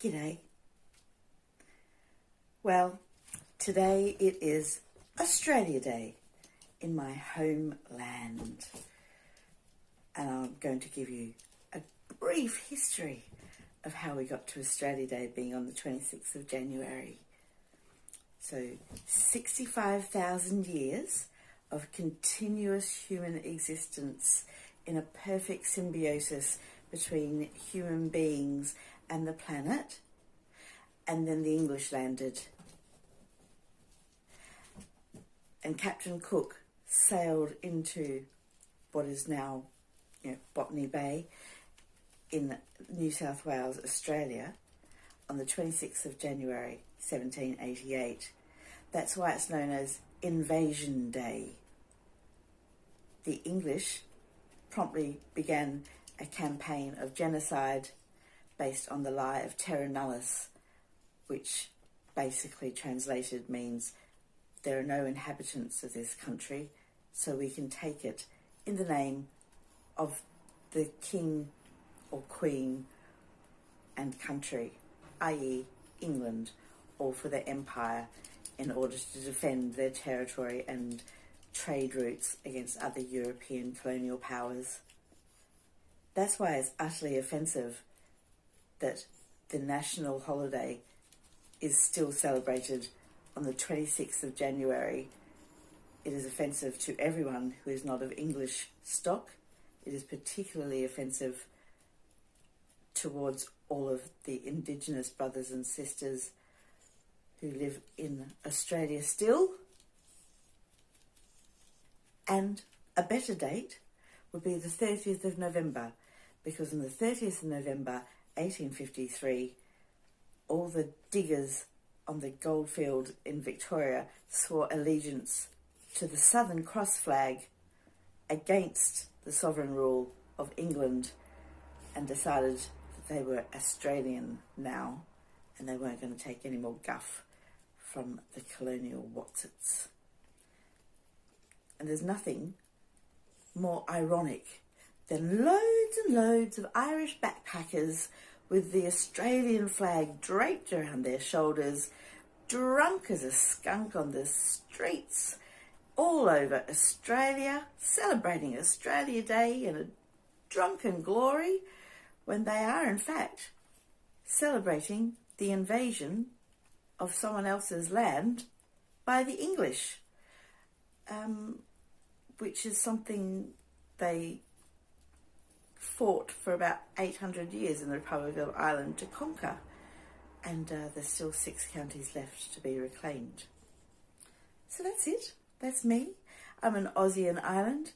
G'day. Well, today it is Australia Day in my homeland, and I'm going to give you a brief history of how we got to Australia Day being on the 26th of January. So 65,000 years of continuous human existence in a perfect symbiosis between human beings and the planet, and then the English landed. And Captain Cook sailed into what is now, Botany Bay in New South Wales, Australia, on the 26th of January 1788. That's why it's known as Invasion Day. The English promptly began a campaign of genocide based on the lie of terra nullius, which basically translated means there are no inhabitants of this country, so we can take it in the name of the king or queen and country, i.e. England, or for their empire, in order to defend their territory and trade routes against other European colonial powers. That's why it's utterly offensive that the national holiday is still celebrated on the 26th of January. It is offensive to everyone who is not of English stock. It is particularly offensive towards all of the Indigenous brothers and sisters who live in Australia still. And a better date would be the 30th of November, because on the 30th of November 1853, all the diggers on the goldfield in Victoria swore allegiance to the Southern Cross flag against the sovereign rule of England, and decided that they were Australian now and they weren't going to take any more guff from the colonial Watsits. And there's nothing more ironic than loads and loads of Irish backpackers with the Australian flag draped around their shoulders, drunk as a skunk on the streets all over Australia, celebrating Australia Day in a drunken glory, when they are in fact celebrating the invasion of someone else's land by the English, which is something they fought for about 800 years in the Republic of Ireland to conquer, and there's still 6 counties left to be reclaimed. So that's it. That's me. I'm an Aussie in Ireland.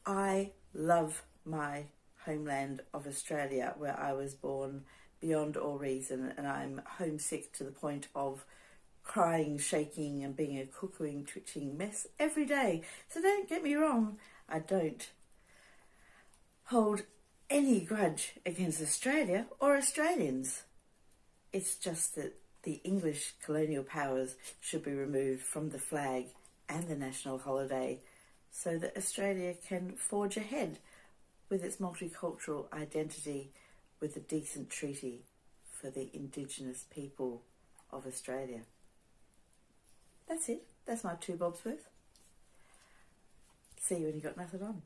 I love my homeland of Australia, where I was born, beyond all reason, and I'm homesick to the point of crying, shaking, and being a cuckooing, twitching mess every day. So don't get me wrong, I don't hold any grudge against Australia or Australians. It's just that the English colonial powers should be removed from the flag and the national holiday, so that Australia can forge ahead with its multicultural identity, with a decent treaty for the Indigenous people of Australia. That's it. That's my 2 bobs worth. See you when you got nothing on.